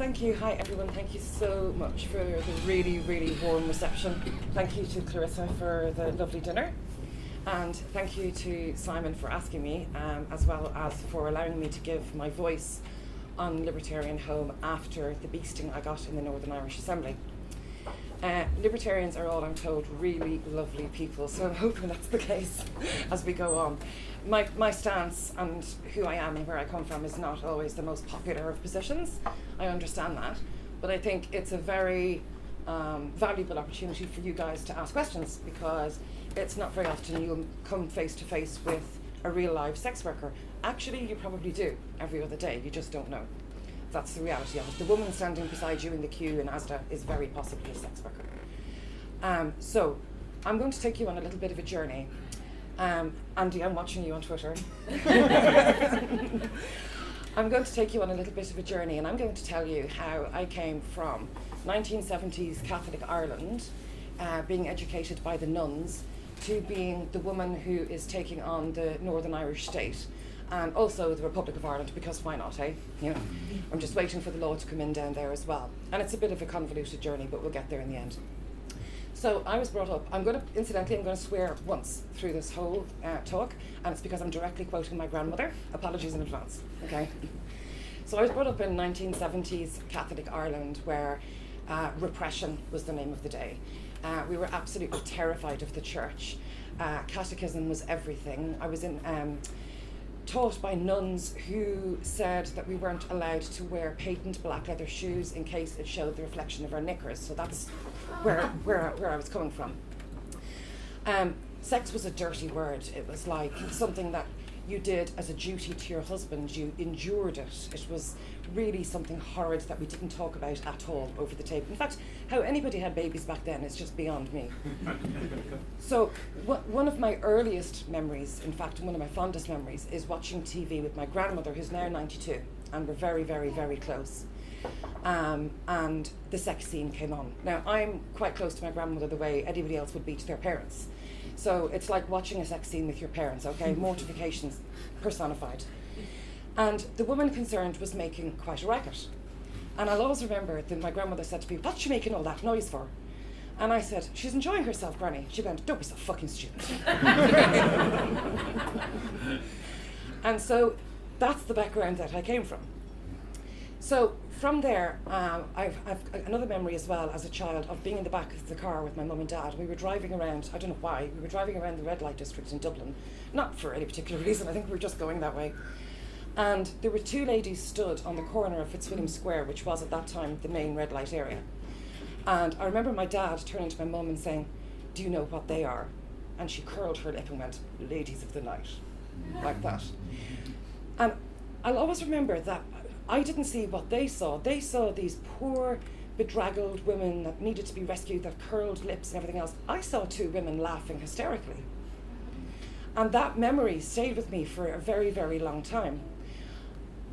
Thank you. Hi, everyone. Thank you so much for the really, really warm reception. Thank you to Clarissa for the lovely dinner. And thank you to Simon for asking me, as well as for allowing me to give my voice on Libertarian Home after the beasting I got in the Northern Irish Assembly. Libertarians are all, I'm told, really lovely people, so I'm hoping that's the case as we go on. My stance and who I am and where I come from is not always the most popular of positions. I understand that, but I think it's a very valuable opportunity for you guys to ask questions, because it's not very often you'll come face to face with a real live sex worker. Actually, you probably do every other day, you just don't know. That's the reality of it. The woman standing beside you in the queue in Asda is very possibly a sex worker. So I'm going to take you on a little bit of a journey. Andy, I'm watching you on Twitter. I'm going to take you on a little bit of a journey, and I'm going to tell you how I came from 1970s Catholic Ireland, being educated by the nuns, to being the woman who is taking on the Northern Irish state. And also the Republic of Ireland, because why not, eh? You know, I'm just waiting for the law to come in down there as well. And it's a bit of a convoluted journey, but we'll get there in the end. So I was brought up, incidentally, I'm going to swear once through this whole talk, and it's because I'm directly quoting my grandmother. Apologies in advance, okay? So I was brought up in 1970s Catholic Ireland, where repression was the name of the day. We were absolutely terrified of the church. Catechism was everything. I was taught by nuns who said that we weren't allowed to wear patent black leather shoes in case it showed the reflection of our knickers. So that's where I was coming from. Sex was a dirty word. It was like something that you did as a duty to your husband. You endured it. It was really something horrid that we didn't talk about at all over the table. In fact, how anybody had babies back then is just beyond me. So one of my earliest memories, in fact, one of my fondest memories, is watching TV with my grandmother, who's now 92, and we're very, very, very close. And the sex scene came on. Now, I'm quite close to my grandmother the way anybody else would be to their parents. So it's like watching a sex scene with your parents, okay? Mortifications personified. And the woman concerned was making quite a racket. And I'll always remember that my grandmother said to me, "What's she making all that noise for?" And I said, "She's enjoying herself, Granny." She went, "Don't be so fucking stupid." And so that's the background that I came from. So from there, I've another memory as well as a child of being in the back of the car with my mum and dad. We were driving around, I don't know why, we were driving around the red light district in Dublin. Not for any particular reason, I think we were just going that way. And there were two ladies stood on the corner of Fitzwilliam Square, which was at that time the main red light area. And I remember my dad turning to my mum and saying, "Do you know what they are?" And she curled her lip and went, "Ladies of the night," like that. And I'll always remember that I didn't see what they saw. They saw these poor, bedraggled women that needed to be rescued, that curled lips and everything else. I saw two women laughing hysterically. And that memory stayed with me for a very, very long time.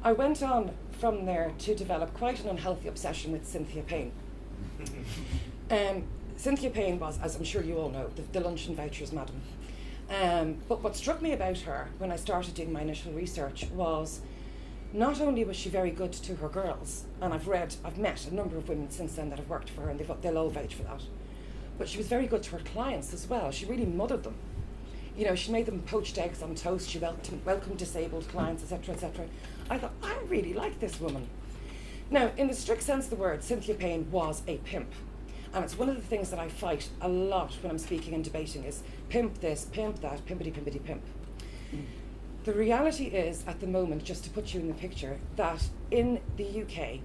I went on from there to develop quite an unhealthy obsession with Cynthia Payne. Cynthia Payne was, as I'm sure you all know, the luncheon vouchers madam. But what struck me about her when I started doing my initial research was not only was she very good to her girls, and I've met a number of women since then that have worked for her, and they'll all vouch for that, but she was very good to her clients as well. She really mothered them. You know, she made them poached eggs on toast, she welcomed disabled clients, etc., etc. I thought, I really like this woman. Now, in the strict sense of the word, Cynthia Payne was a pimp. And it's one of the things that I fight a lot when I'm speaking and debating is pimp this, pimp that, pimpity, pimpity, pimp. The reality is, at the moment, just to put you in the picture, that in the UK,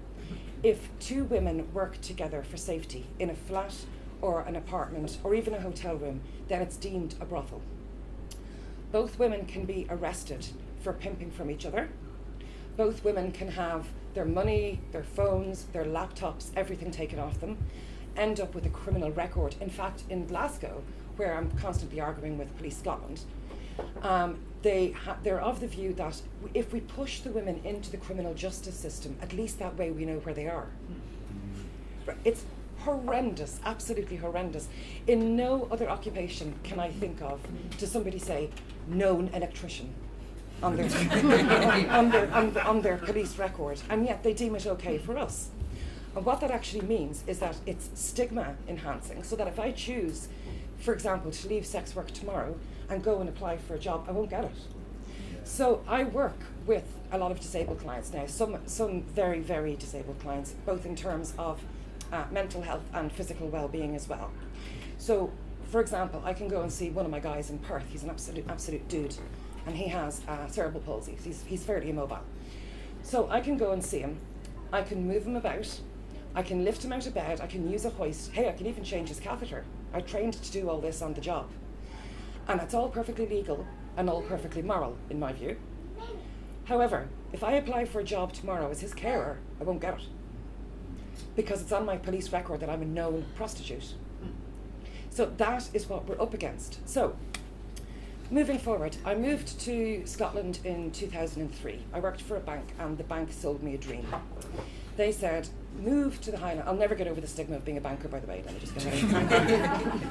if two women work together for safety in a flat or an apartment or even a hotel room, then it's deemed a brothel. Both women can be arrested for pimping from each other. Both women can have their money, their phones, their laptops, everything taken off them, end up with a criminal record. In fact, in Glasgow, where I'm constantly arguing with Police Scotland, they're of the view that if we push the women into the criminal justice system, at least that way we know where they are. It's horrendous, absolutely horrendous. In no other occupation can I think of to somebody say known electrician on their on their police record, and yet they deem it okay for us. And what that actually means is that it's stigma enhancing, so that if I choose, for example, to leave sex work tomorrow and go and apply for a job, I won't get it. So I work with a lot of disabled clients now, some very, very disabled clients, both in terms of mental health and physical well-being as well. So, for example, I can go and see one of my guys in Perth. He's an absolute dude, and he has cerebral palsy. He's fairly immobile. So I can go and see him. I can move him about. I can lift him out of bed. I can use a hoist. Hey, I can even change his catheter. I trained to do all this on the job. And it's all perfectly legal and all perfectly moral, in my view. However, if I apply for a job tomorrow as his carer, I won't get it, because it's on my police record that I'm a known prostitute. So that is what we're up against. So, moving forward, I moved to Scotland in 2003. I worked for a bank, and the bank sold me a dream. They said, move to the Highlands. I'll never get over the stigma of being a banker, by the way. Let me just get it.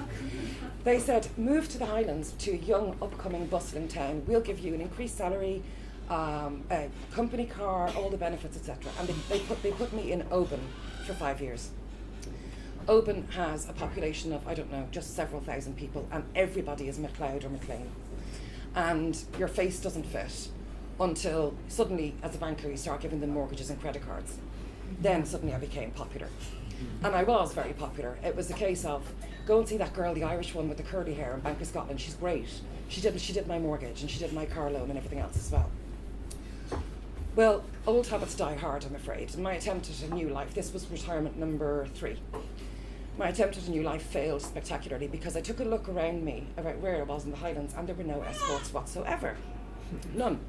They said, move to the Highlands, to a young, upcoming, bustling town. We'll give you an increased salary, a company car, all the benefits, etc. And they put me in Oban for 5 years. Oban has a population of, I don't know, just several thousand people, and everybody is MacLeod or McLean. And your face doesn't fit until suddenly, as a banker, you start giving them mortgages and credit cards. Then suddenly I became popular. And I was very popular. It was a case of, go and see that girl, the Irish one with the curly hair in Bank of Scotland. She's great. She did my mortgage, and she did my car loan and everything else as well. Well, old habits die hard, I'm afraid. And my attempt at a new life, this was retirement number 3. My attempt at a new life failed spectacularly, because I took a look around me about where I was in the Highlands, and there were no escorts whatsoever. None.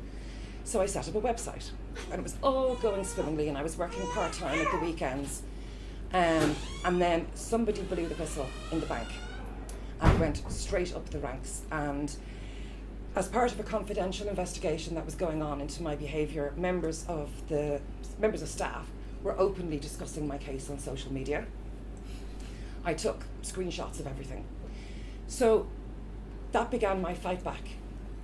So I set up a website, and it was all going swimmingly, and I was working part-time at the weekends. And then somebody blew the whistle in the bank, and it went straight up the ranks. And as part of a confidential investigation that was going on into my behaviour, members of staff were openly discussing my case on social media. I took screenshots of everything. So that began my fight back.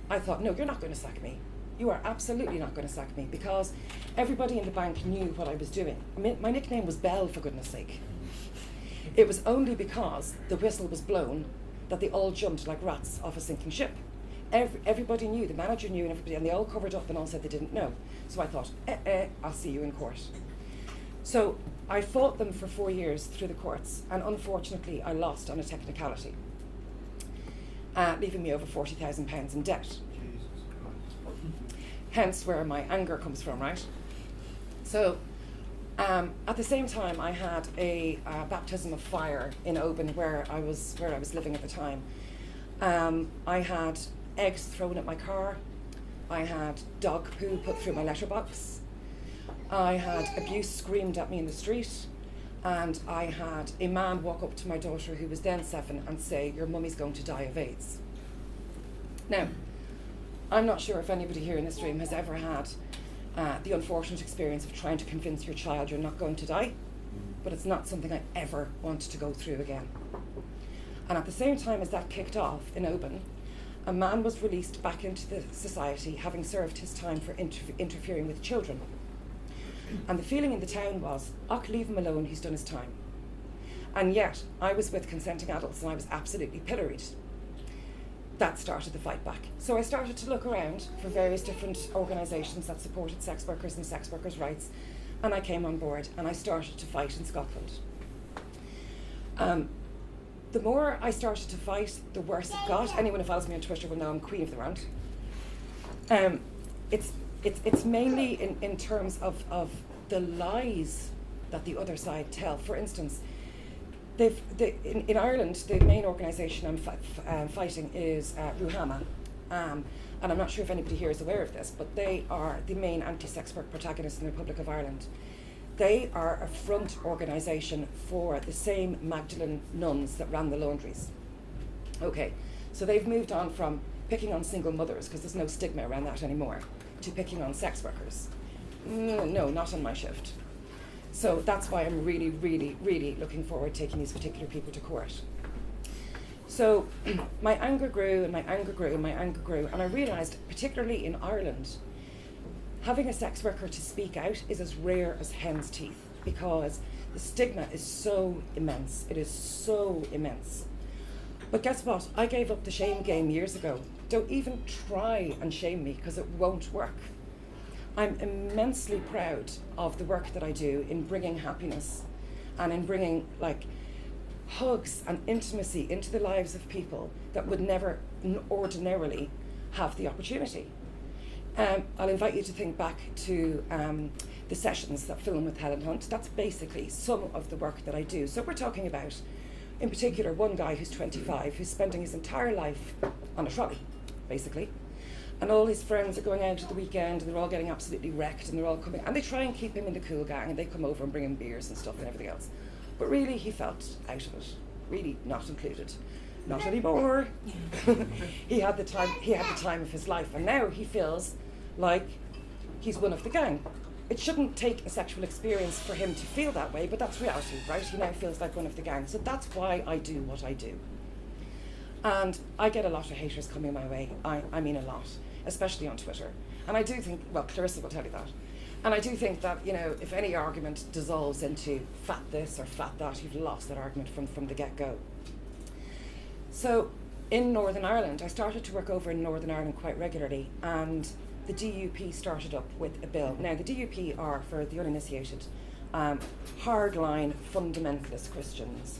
I thought, no, you're not going to sack me. You are absolutely not going to sack me, because everybody in the bank knew what I was doing. I mean, my nickname was Belle, for goodness sake. It was only because the whistle was blown that they all jumped like rats off a sinking ship. Everybody knew, the manager knew, and everybody, and they all covered up and all said they didn't know. So I thought, I'll see you in court. So I fought them for 4 years through the courts, and unfortunately I lost on a technicality, leaving me over £40,000 in debt. Hence where my anger comes from, right? So at the same time, I had a baptism of fire in Oban, where I was living at the time. I had eggs thrown at my car. I had dog poo put through my letterbox. I had abuse screamed at me in the street. And I had a man walk up to my daughter, who was then 7, and say, your mummy's going to die of AIDS. Now, I'm not sure if anybody here in this room has ever had the unfortunate experience of trying to convince your child you're not going to die, but it's not something I ever want to go through again. And at the same time as that kicked off in Oban, a man was released back into the society, having served his time for interfering with children. And the feeling in the town was, leave him alone, he's done his time. And yet, I was with consenting adults, and I was absolutely pilloried. That started the fight back. So I started to look around for various different organisations that supported sex workers and sex workers' rights, and I came on board, and I started to fight in Scotland. The more I started to fight, the worse it got. Anyone who follows me on Twitter will know I'm queen of the round. It's mainly in terms of the lies that the other side tell. For instance, in Ireland, the main organisation I'm fighting is Ruhama, and I'm not sure if anybody here is aware of this, but they are the main anti-sex work protagonists in the Republic of Ireland. They are a front organisation for the same Magdalene nuns that ran the laundries. Okay, so they've moved on from picking on single mothers, because there's no stigma around that anymore, to picking on sex workers. No, not on my shift. So that's why I'm really, really, really looking forward to taking these particular people to court. So my anger grew, and my anger grew, and my anger grew, and I realised, particularly in Ireland, having a sex worker to speak out is as rare as hen's teeth, because The stigma is so immense. It is so immense. But guess what? I gave up the shame game years ago. Don't even try and shame me, because it won't work. I'm immensely proud of the work that I do in bringing happiness and in bringing like hugs and intimacy into the lives of people that would never ordinarily have the opportunity. I'll invite you to think back to the sessions that film with Helen Hunt. That's basically some of the work that I do. So we're talking about, in particular, one guy who's 25, who's spending his entire life on a trolley, basically. And all his friends are going out at the weekend and they're all getting absolutely wrecked and they're all coming, and they try and keep him in the cool gang and they come over and bring him beers and stuff and everything else. But really he felt out of it, really not included. Not anymore. He had the time of his life, and now he feels like he's one of the gang. It shouldn't take a sexual experience for him to feel that way, but that's reality, right? He now feels like one of the gang. So that's why I do what I do. And I get a lot of haters coming my way. I mean a lot, especially on Twitter. And I do think, well, Clarissa will tell you that. And I do think that, you know, if any argument dissolves into fat this or fat that, you've lost that argument from the get-go. So in Northern Ireland, I started to work over in Northern Ireland quite regularly, and the DUP started up with a bill. Now, the DUP are, for the uninitiated, hardline fundamentalist Christians.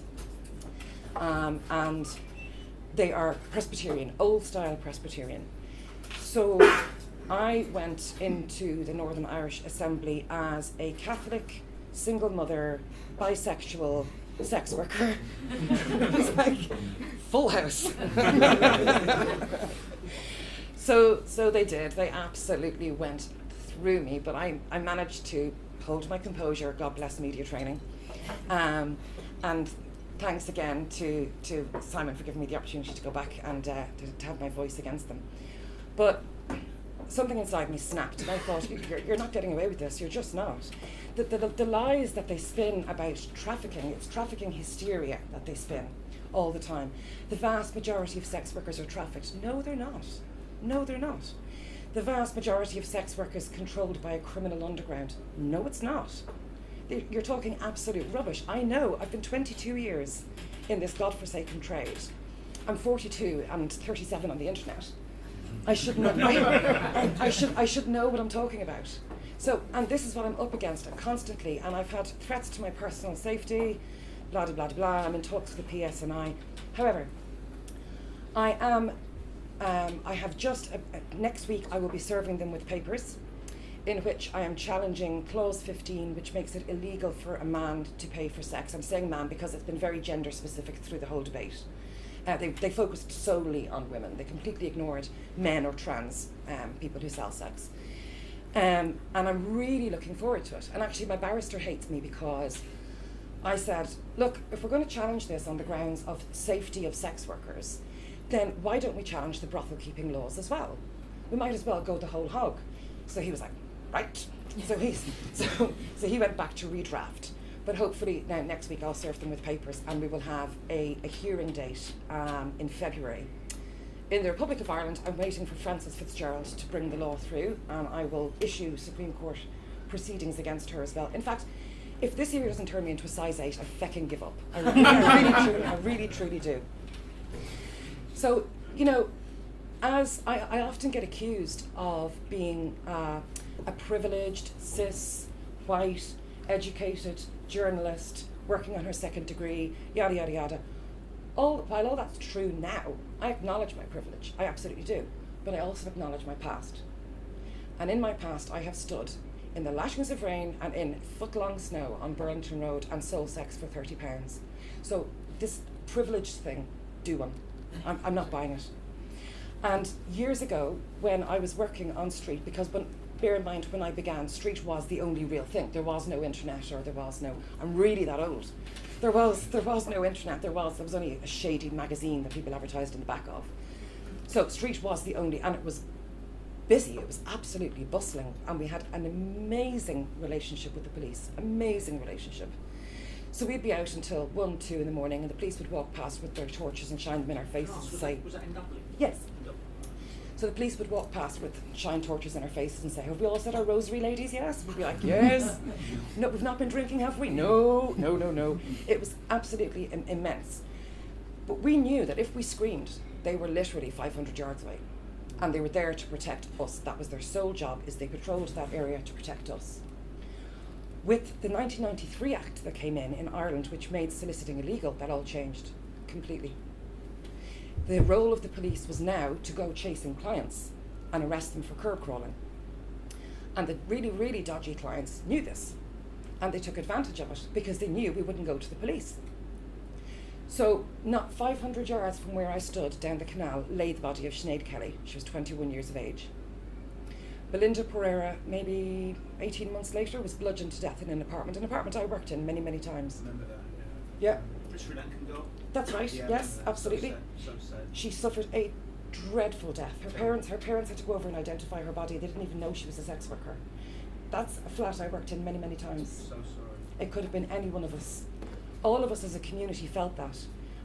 And they are Presbyterian, old-style Presbyterian. So I went into the Northern Irish Assembly as a Catholic, single mother, bisexual sex worker. It was like full house. So they did. They absolutely went through me, but I managed to hold my composure. God bless media training. And thanks again to Simon for giving me the opportunity to go back and to have my voice against them. But something inside me snapped, and I thought, you're not getting away with this. You're just not. The lies that they spin about trafficking, it's trafficking hysteria that they spin all the time. The vast majority of sex workers are trafficked. No, they're not. No, they're not. The vast majority of sex workers controlled by a criminal underground. No, it's not. You're talking absolute rubbish. I know. I've been 22 years in this godforsaken trade. I'm 42 and 37 on the internet. I should know. I should know what I'm talking about. So, and this is what I'm up against constantly. And I've had threats to my personal safety, blah blah blah blah. I'm in talks with the PSNI. However, I am. I have just next week. I will be serving them with papers, in which I am challenging clause 15, which makes it illegal for a man to pay for sex. I'm saying man because it's been very gender specific through the whole debate. They focused solely on women. They completely ignored men or trans people who sell sex. And I'm really looking forward to it. And actually my barrister hates me because I said, look, if we're going to challenge this on the grounds of safety of sex workers, then why don't we challenge the brothel keeping laws as well? We might as well go the whole hog. So he was like, right. So he went back to redraft. But hopefully now next week I'll serve them with papers, and we will have a hearing date in February. In the Republic of Ireland, I'm waiting for Frances Fitzgerald to bring the law through, and I will issue Supreme Court proceedings against her as well. In fact, if this year doesn't turn me into a size 8, I fecking give up. I really truly do. So, you know, as I often get accused of being a privileged, cis, white, educated journalist working on her second degree, yada yada yada. While all that's true now, I acknowledge my privilege. I absolutely do. But I also acknowledge my past. And in my past, I have stood in the lashings of rain and in foot-long snow on Burlington Road and sold sex for £30. So this privileged thing, do one. I'm not buying it. And years ago, when I was working on street, because bear in mind, when I began, street was the only real thing. There was no internet, or there was no, I'm really that old. There was no internet, there was only a shady magazine that people advertised in the back of. So street was the only, and it was busy, it was absolutely bustling, and we had an amazing relationship with the police, amazing relationship. So we'd be out until 1, 2 in the morning, and the police would walk past with their torches and shine them in our faces and say, was that in Dublin? yes. So the police would walk past with shine torches in our faces and say, have we all said our rosary, ladies? Yes? We'd be like, yes. No, we've not been drinking, have we? No, no, no, no. It was absolutely immense. But we knew that if we screamed, they were literally 500 yards away. And they were there to protect us. That was their sole job, is they patrolled that area to protect us. With the 1993 Act that came in Ireland, which made soliciting illegal, that all changed completely. The role of the police was now to go chasing clients and arrest them for curb crawling. And the really, really dodgy clients knew this, and they took advantage of it because they knew we wouldn't go to the police. So not 500 yards from where I stood down the canal lay the body of Sinead Kelly. She was 21 years of age. Belinda Pereira, maybe 18 months later, was bludgeoned to death in an apartment I worked in many, many times. Remember that, yeah. The Sri Lankan girl? That's right, yeah, yes, absolutely. So sad. She suffered a dreadful death. Her parents had to go over and identify her body. They didn't even know she was a sex worker. That's a flat I worked in many, many times. So sorry. It could have been any one of us. All of us as a community felt that,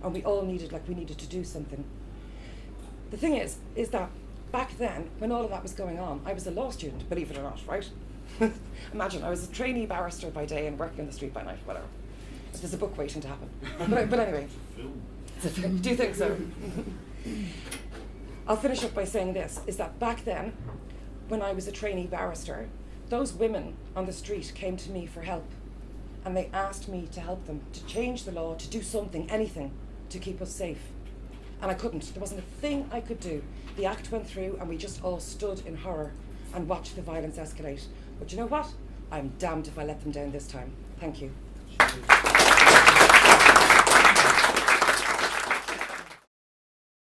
and we all needed to do something. The thing is that back then, when all of that was going on, I was a law student, believe it or not, right? Imagine, I was a trainee barrister by day and working on the street by night, whatever. There's a book waiting to happen. But anyway. Do you think so? I'll finish up by saying this, is that back then, when I was a trainee barrister, those women on the street came to me for help, and they asked me to help them, to change the law, to do something, anything, to keep us safe. And I couldn't. There wasn't a thing I could do. The Act went through, and we just all stood in horror and watched the violence escalate. But you know what? I'm damned if I let them down this time. Thank you.